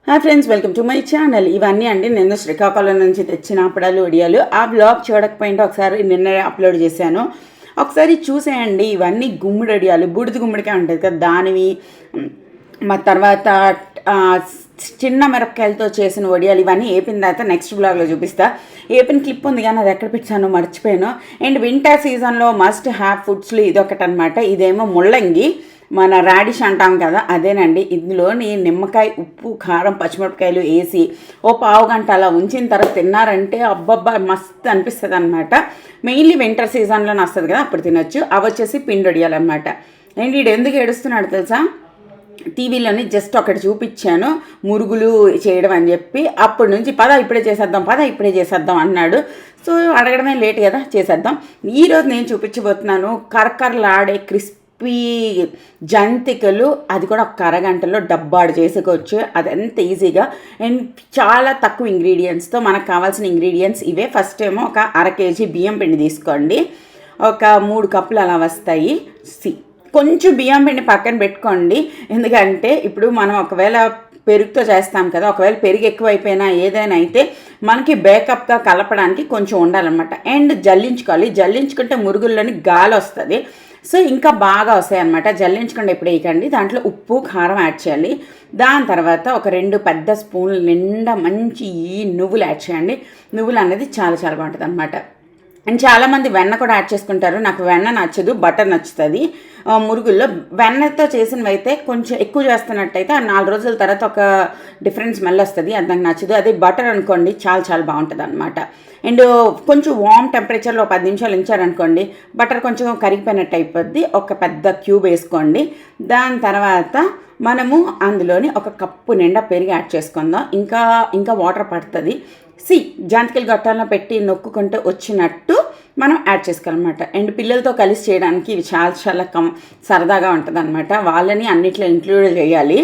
Hi friends, welcome to my channel. ఇవన్నీ అండి నేను శ్రీకాకుళం నుంచి తెచ్చిన అప్పడాలు వడియాలు. ఆ బ్లాగ్ చూడకపోయింటే ఒకసారి నిన్న అప్లోడ్ చేశాను, ఒకసారి చూసేయండి. ఇవన్నీ గుమ్మడి వడియాలు, బూడిద గుమ్మడికాయ ఉంటుంది కదా దానివి. మా తర్వాత చిన్న మిరపకాయలతో చేసిన వడియాలు. ఇవన్నీ ఏపిన తర్వాత నెక్స్ట్ బ్లాగ్లో చూపిస్తా. ఏపిన క్లిప్ ఉంది కానీ అది ఎక్కడ పెట్టానో మర్చిపోయాను. అండ్ వింటర్ సీజన్లో మస్ట్ హ్యావ్ ఫుడ్స్లో ఇదొకటి అనమాట. ఇదేమో ముల్లంగి, మన రాడిష్ అంటాం కదా అదేనండి. ఇందులోని నిమ్మకాయ, ఉప్పు, కారం, పచ్చిమిరపకాయలు వేసి ఓ పావు గంట అలా ఉంచిన తర్వాత తిన్నారంటే అబ్బబ్బా మస్తు అనిపిస్తుంది అనమాట. మెయిన్లీ వింటర్ సీజన్లోనే వస్తుంది కదా అప్పుడు తినొచ్చు. అవి వచ్చేసి పిండి వడియాలన్నమాట. అండ్ వీడు ఎందుకు ఏడుస్తున్నాడు తెలుసా? టీవీలోని జస్ట్ ఒకటి చూపించాను మురుగులు చేయడం అని చెప్పి, అప్పటి నుంచి పద ఇప్పుడే చేసేద్దాం అన్నాడు. సో అడగడమే లేట్ కదా, చేసేద్దాం. ఈరోజు నేను చూపించబోతున్నాను కరకరలాడే క్రిస్పీ జంతికలు. అది కూడా ఒక అరగంటలో డబ్బాడు చేసుకోవచ్చు, అది ఎంత ఈజీగా అండ్ చాలా తక్కువ ఇంగ్రీడియంట్స్తో. మనకు కావాల్సిన ఇంగ్రీడియంట్స్ ఇవే. ఫస్ట్ ఏమో ఒక 1/2 kg బియ్యం పిండి తీసుకోండి, ఒక 3 కప్పులు అలా వస్తాయి. కొంచెం బియ్యం పిండి పక్కన పెట్టుకోండి, ఎందుకంటే ఇప్పుడు మనం ఒకవేళ పెరుగుతో చేస్తాం కదా, ఒకవేళ పెరుగు ఎక్కువైపోయినా ఏదైనా అయితే మనకి బ్యాకప్గా కలపడానికి కొంచెం ఉండాలన్నమాట. అండ్ జల్లించుకుంటే మురుగుల్లోని గాలి వస్తుంది, సో ఇంకా బాగా వస్తాయి అన్నమాట. జల్లించకుండా ఎప్పుడు వేయకండి. దాంట్లో ఉప్పు, కారం యాడ్ చేయాలి. దాని తర్వాత ఒక 2 పెద్ద స్పూన్ల నిండా మంచి నువ్వులు యాడ్ చేయండి. నువ్వులు అనేది చాలా చాలా బాగుంటుంది అనమాట. అండ్ చాలామంది వెన్న కూడా యాడ్ చేసుకుంటారు. నాకు వెన్న నచ్చదు, బటర్ నచ్చుతుంది మురుగుల్లో. వెన్నతో చేసినవి అయితే కొంచెం ఎక్కువ చేస్తున్నట్టయితే ఆ 4 రోజుల తర్వాత ఒక డిఫరెంట్ స్మెల్ వస్తుంది, అది నాకు నచ్చదు. అదే బటర్ అనుకోండి చాలా చాలా బాగుంటుంది అనమాట. అండ్ కొంచెం వామ్ టెంపరేచర్లో 10 నిమిషాలు ఉంచారనుకోండి, బటర్ కొంచెం కరిగిపోయినట్టు అయిపోద్ది. ఒక పెద్ద క్యూబ్ వేసుకోండి. దాని తర్వాత మనము అందులోని ఒక కప్పు నిండా పెరుగు యాడ్ చేసుకుందాం. ఇంకా వాటర్ పడుతుంది. జంతికలు గట్టాలను పెట్టి నొక్కుకుంటూ వచ్చినట్టు మనం యాడ్ చేసుకోవాలన్నమాట. అండ్ పిల్లలతో కలిసి చేయడానికి ఇవి చాలా చాలా సరదాగా ఉంటుంది అనమాట. వాళ్ళని అన్నిట్లో ఇంక్లూడ్ చేయాలి.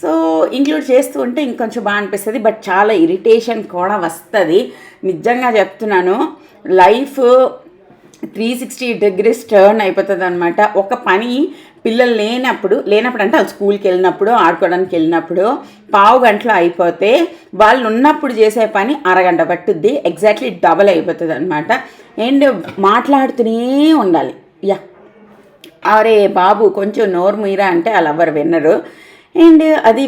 సో ఇంక్లూడ్ చేస్తూ ఉంటే ఇంకొంచెం బాగా అనిపిస్తుంది, బట్ చాలా ఇరిటేషన్ కూడా వస్తుంది. నిజంగా చెప్తున్నాను, లైఫ్ 360 degrees టర్న్ అయిపోతుంది అనమాట. ఒక పని పిల్లలు లేనప్పుడు అంటే వాళ్ళు స్కూల్కి వెళ్ళినప్పుడు, ఆడుకోవడానికి వెళ్ళినప్పుడు పావు గంటలో అయిపోతే, వాళ్ళు ఉన్నప్పుడు చేసే పని అరగంట పట్టుద్ది. ఎగ్జాక్ట్లీ డబల్ అయిపోతుంది అనమాట. అండ్ మాట్లాడుతూనే ఉండాలి. అరే బాబు కొంచెం నోరు మీరా అంటే వాళ్ళు ఎవరు వినరు. అండ్ అది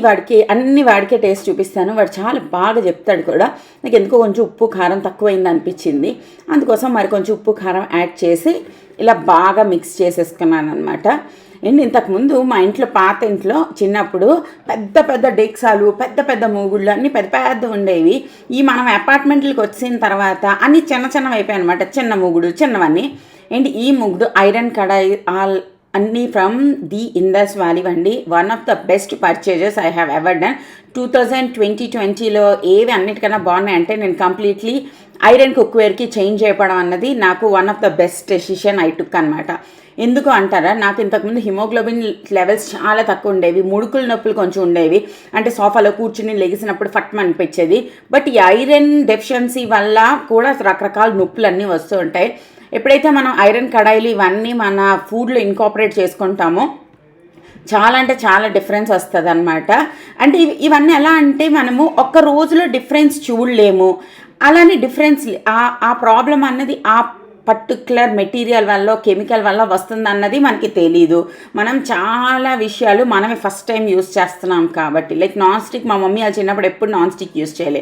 వాడికే టేస్ట్ చూపిస్తాను. వాడు చాలా బాగా చెప్తాడు కూడా. నాకు ఎందుకో కొంచెం ఉప్పు కారం తక్కువైంది అనిపించింది, అందుకోసం మరి కొంచెం ఉప్పు కారం యాడ్ చేసి ఇలా బాగా మిక్స్ చేసేసుకున్నాను అనమాట. అండ్ ఇంతకుముందు మా ఇంట్లో, పాత ఇంట్లో చిన్నప్పుడు పెద్ద పెద్ద డెక్సాలు, పెద్ద పెద్ద మూగుళ్ళు అన్నీ పెద్ద పెద్ద ఉండేవి. ఈ మనం అపార్ట్మెంట్లకు వచ్చిన తర్వాత అన్నీ చిన్నవి అయిపోయాయి అనమాట. చిన్న మూగుడు, చిన్నవన్నీ. అండ్ ఈ మూగుడు ఐరన్ కడాయి అన్నీ ఫ్రమ్ ది ఇండస్ వ్యాలీ అండి. One of the best purchases I have ever done. 2020లో ఏవి అన్నిటికన్నా బాగున్నాయంటే నేను కంప్లీట్లీ ఐరన్ కుక్వేర్కి చేంజ్ అయిపోవడం అన్నది నాకు one of the best decision I took అనమాట. ఎందుకు అంటారా, నాకు ఇంతకుముందు హిమోగ్లోబిన్ లెవెల్స్ చాలా తక్కువ ఉండేవి, ముడుకుల నొప్పులు కొంచెం ఉండేవి. అంటే సోఫాలో కూర్చుని లెగిసినప్పుడు ఫట్మ అనిపించేది. బట్ ఈ ఐరన్ డెఫిషియన్సీ వల్ల కూడా రకరకాల నొప్పులు అన్నీ వస్తూ ఉంటాయి. ఎప్పుడైతే మనం ఐరన్ కడాయిలు ఇవన్నీ మన ఫుడ్లో ఇన్కాపరేట్ చేసుకుంటామో చాలా అంటే చాలా డిఫరెన్స్ వస్తుంది అనమాట. అంటే ఇవన్నీ ఎలా అంటే మనము ఒక్క రోజులో డిఫరెన్స్ చూడలేము. అలానే డిఫరెన్స్ ఆ ప్రాబ్లం అన్నది ఆ పర్టిక్యులర్ మెటీరియల్ వల్ల, కెమికల్ వల్ల వస్తుంది అన్నది మనకి తెలీదు. మనం చాలా విషయాలు మనమే ఫస్ట్ టైం యూజ్ చేస్తున్నాం కాబట్టి. లైక్ నాన్ స్టిక్, మా మమ్మీ వాళ్ళు చిన్నప్పుడు ఎప్పుడు నాన్ స్టిక్ యూజ్ చేయలే.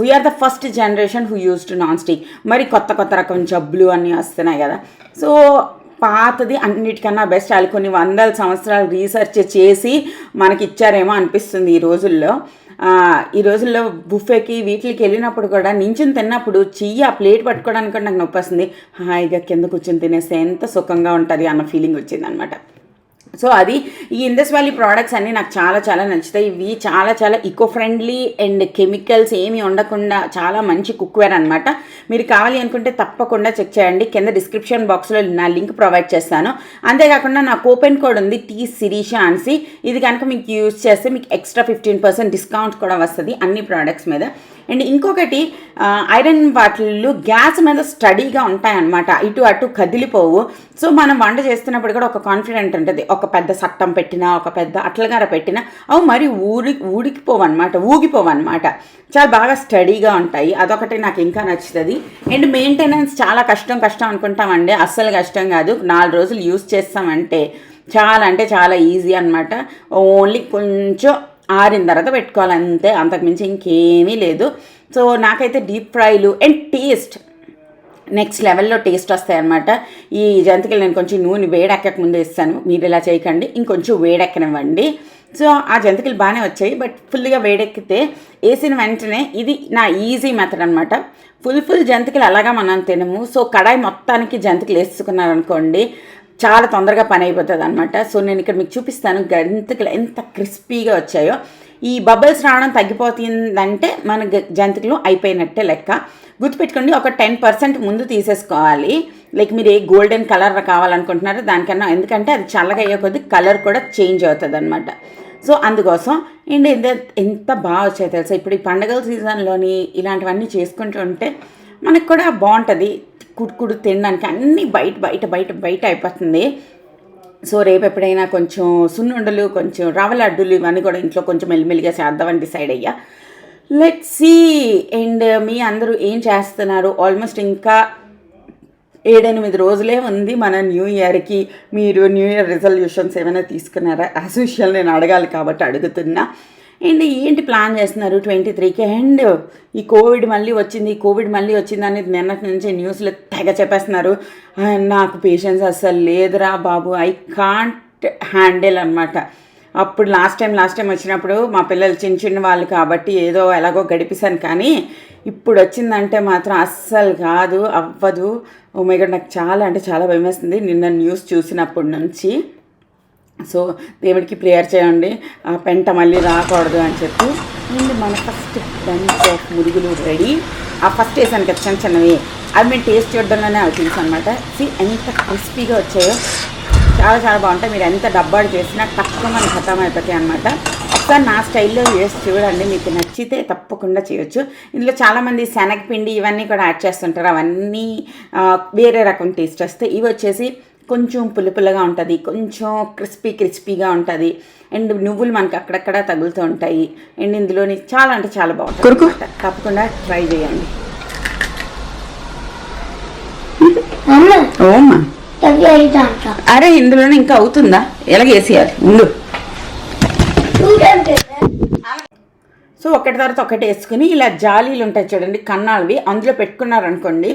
We are the first generation who use to non stick. మరి కొత్త రకం జబ్బులు అన్నీ వస్తున్నాయి కదా. సో పాతది అన్నిటికన్నా బెస్ట్. వాళ్ళు కొన్ని 100 సంవత్సరాలు రీసెర్చ్ చేసి మనకి ఇచ్చారేమో అనిపిస్తుంది ఈ రోజుల్లో బుఫేకి వీటికి వెళ్ళినప్పుడు కూడా నించుని తిన్నప్పుడు ఆ ప్లేట్ పట్టుకోవడానికి కూడా నాకు నొప్పి వస్తుంది. హాయిగా కింద కూర్చొని తినేస్తే ఎంత సుఖంగా ఉంటుంది అన్న ఫీలింగ్ వచ్చింది అనమాట. సో అది ఈ ఇండస్ వ్యాలీ ప్రోడక్ట్స్ అన్నీ నాకు చాలా చాలా నచ్చుతాయి. ఇవి చాలా చాలా ఈకో ఫ్రెండ్లీ అండ్ కెమికల్స్ ఏమీ ఉండకుండా చాలా మంచి కుక్వేర్ అనమాట. మీరు కావాలి అనుకుంటే తప్పకుండా చెక్ చేయండి. కింద డిస్క్రిప్షన్ బాక్స్లో నా లింక్ ప్రొవైడ్ చేస్తాను. అంతేకాకుండా నా కూపెన్ కోడ్ ఉంది TSirisha అనేసి. ఇది కనుక మీకు యూజ్ చేస్తే మీకు ఎక్స్ట్రా 15% డిస్కౌంట్ కూడా వస్తుంది అన్ని ప్రోడక్ట్స్ మీద. అండ్ ఇంకొకటి, ఐరన్ బాటిళ్ళు గ్యాస్ మీద స్టడీగా ఉంటాయన్నమాట, ఇటు అటు కదిలిపోవు. సో మనం వంట చేస్తున్నప్పుడు కూడా ఒక కాన్ఫిడెంట్ ఉంటుంది. ఒక పెద్ద సట్టం పెట్టినా ఒక పెద్ద అట్లగార పెట్టినా అవి మరి ఊగిపోవన్నమాట. చాలా బాగా స్టడీగా ఉంటాయి. అదొకటి నాకు ఇంకా నచ్చుతుంది. అండ్ మెయింటెనెన్స్ చాలా కష్టం అనుకుంటామండి, అస్సలు కష్టం కాదు. 4 రోజులు యూస్ చేస్తామంటే చాలా అంటే చాలా ఈజీ అనమాట. ఓన్లీ కొంచెం ఆరిన తర్వాత పెట్టుకోవాలి అంతే, అంతకుమించి ఇంకేమీ లేదు. సో నాకైతే డీప్ ఫ్రైలు అండ్ టేస్ట్ నెక్స్ట్ లెవెల్లో టేస్ట్ వస్తాయి అన్నమాట. ఈ జంతికలు నేను కొంచెం నూనె వేడెక్కక ముందే ఇస్తాను, మీరు ఇలా చేయకండి, ఇంకొంచెం వేడెక్కనివ్వండి. సో ఆ జంతికలు బాగానే వచ్చాయి, బట్ ఫుల్గా వేడెక్కితే వేసిన వెంటనే ఇది నా ఈజీ మెథడ్ అనమాట. ఫుల్ జంతికలు అలాగా మనం తినము. సో కడాయి మొత్తానికి జంతికలు వేసుకున్నారనుకోండి చాలా తొందరగా పని అయిపోతుంది అనమాట. సో నేను ఇక్కడ మీకు చూపిస్తాను జంతికలు ఎంత క్రిస్పీగా వచ్చాయో. ఈ బబుల్స్ రావడం తగ్గిపోతుందంటే మన జంతికలు అయిపోయినట్టే లెక్క. గుర్తుపెట్టుకోండి, ఒక 10% ముందు తీసేసుకోవాలి. లైక్ మీరు ఏ గోల్డెన్ కలర్ కావాలనుకుంటున్నారో దానికన్నా, ఎందుకంటే అది చల్లగా అయ్యే కొద్ది కలర్ కూడా చేంజ్ అవుతుంది అనమాట. సో అందుకోసం అండ్ ఎంత బాగా వచ్చాయి తెలుసా. ఇప్పుడు ఈ పండుగల సీజన్లోని ఇలాంటివన్నీ చేసుకుంటూ ఉంటే మనకు కూడా బాగుంటుంది కుడుకుడు తినడానికి. అన్నీ బయట అయిపోతుంది. సో రేపు ఎప్పుడైనా కొంచెం సున్నుండలు, కొంచెం రవ్వ లడ్డూలు ఇవన్నీ కూడా ఇంట్లో కొంచెం మెల్లిమెల్లిగా చేద్దామని డిసైడ్ అయ్యా. Let's see. అండ్ మీ అందరూ ఏం చేస్తున్నారు? ఆల్మోస్ట్ ఇంకా 7-8 రోజులే ఉంది మన న్యూ ఇయర్కి. మీరు న్యూ ఇయర్ రిజల్యూషన్స్ ఏమైనా తీసుకున్నారా? యాజ్ యూజువల్ నేను అడగాలి కాబట్టి అడుగుతున్నా. అండ్ ఏంటి ప్లాన్ చేస్తున్నారు 23కి? అండ్ ఈ కోవిడ్ మళ్ళీ వచ్చింది అనేది నిన్నటి నుంచి న్యూస్లో తెగ చెప్పేస్తున్నారు. నాకు పేషెన్స్ అస్సలు లేదురా బాబు, ఐ కాంట్ హ్యాండిల్ అనమాట. అప్పుడు లాస్ట్ టైం వచ్చినప్పుడు మా పిల్లలు చిన్న వాళ్ళు కాబట్టి ఏదో ఎలాగో గడిపేశాను, కానీ ఇప్పుడు వచ్చిందంటే మాత్రం అస్సలు కాదు, అవ్వదు. ఓ మై గాడ్, నాకు చాలా అంటే చాలా భయం వేస్తుంది నిన్న న్యూస్ చూసినప్పటి నుంచి. సో దేవుడికి ప్రేయర్ చేయండి ఆ పెంట మళ్ళీ రాకూడదు అని చెప్పి. అండ్ మన ఫస్ట్ బంచ్ ఆఫ్ మురుగులు రెడీ. ఆ ఫస్ట్ వేసాను కదా చిన్నవి, అవి మేము టేస్ట్ చూడడంలోనే అవి తెలుసు అనమాట. ఎంత క్రిస్పీగా వచ్చాయో, చాలా బాగుంటాయి. మీరు ఎంత డబ్బాడు చేసినా తక్కువ మనకి ఖతం అయిపోతాయి అనమాట. ఒకసారి నా స్టైల్లో చేసి చూడండి, మీకు నచ్చితే తప్పకుండా చేయొచ్చు. ఇందులో చాలామంది శనగపిండి ఇవన్నీ కూడా యాడ్ చేస్తుంటారు, అవన్నీ వేరే రకం టేస్ట్ వస్తాయి. ఇవి వచ్చేసి కొంచెం పుల్లగా ఉంటుంది, కొంచెం క్రిస్పీగా ఉంటుంది. అండ్ నువ్వులు మనకి అక్కడక్కడ తగులుతూ ఉంటాయి. అండ్ ఇందులోని చాలా అంటే చాలా బాగుంటుంది. తప్పకుండా ట్రై చేయండి. ఓమ్మా, అరే ఇందులోనే ఇంకా అవుతుందా? ఎలాగేసేయాలి ముందు. సో ఒకటి తర్వాత ఒకటి వేసుకుని ఇలా జాలీలు ఉంటాయి చూడండి, కన్నాళ్ళవి, అందులో పెట్టుకున్నారనుకోండి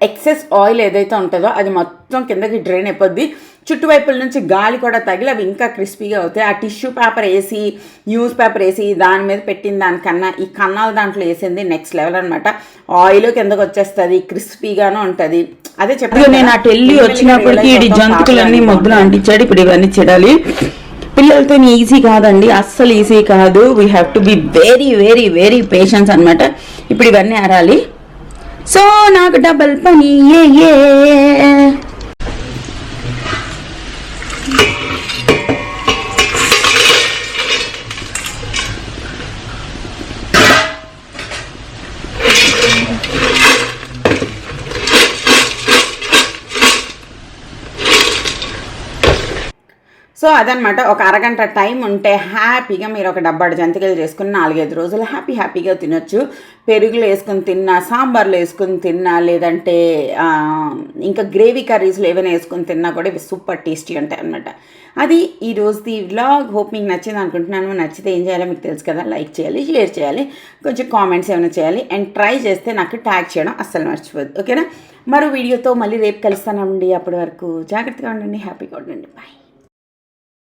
ఎక్సెస్ ఆయిల్ ఏదైతే ఉంటుందో అది మొత్తం కిందకి డ్రైన్ అయిపోద్ది. చుట్టువైపుల నుంచి గాలి కూడా తగిలి అవి ఇంకా క్రిస్పీగా అవుతాయి. ఆ టిష్యూ పేపర్ వేసి, న్యూస్ పేపర్ వేసి దాని మీద పెట్టిన దానికన్నా ఈ కన్నాల దాంట్లో వేసింది నెక్స్ట్ లెవెల్ అనమాట. ఆయిల్ కిందకు వచ్చేస్తుంది, క్రిస్పీగాను ఉంటుంది. అదే చెప్పాను నేను అటు వెళ్ళి వచ్చినప్పటికీ ఈ జంతువులన్నీ మొగ్గులు అంటించాడు. ఇప్పుడు ఇవన్నీ చెడాలి. పిల్లలతో ఈజీ కాదండి, అస్సలు ఈజీ కాదు. We have to be very patience అనమాట. ఇప్పుడు ఇవన్నీ ఆరాలి. సో నాకు డబల్ పని ఏ సో అదనమాట. ఒక అరగంట టైం ఉంటే హ్యాపీగా మీరు ఒక డబ్బాడు జంతికలు చేసుకుని 4-5 రోజులు హ్యాపీగా తినొచ్చు. పెరుగులో వేసుకుని తిన్నా, సాంబార్లో వేసుకుని తిన్నా, లేదంటే ఇంకా గ్రేవీ కర్రీస్లో ఏమైనా వేసుకుని తిన్నా కూడా ఇవి సూపర్ టేస్టీ ఉంటాయి అనమాట. అది ఈరోజుది వ్లాగ్. హోప్ మీకు నచ్చింది అనుకుంటున్నాను. నచ్చితే ఏం చేయాలో మీకు తెలుసు కదా, లైక్ చేయాలి, షేర్ చేయాలి, కొంచెం కామెంట్స్ ఏమైనా చేయాలి. అండ్ ట్రై చేస్తే నాకు ట్యాగ్ చేయడం అస్సలు మర్చిపోద్దు. ఓకేనా? మరో వీడియోతో మళ్ళీ రేపు కలుస్తానండి. అప్పటి వరకు జాగ్రత్తగా ఉండండి, హ్యాపీగా ఉండండి. బాయ్.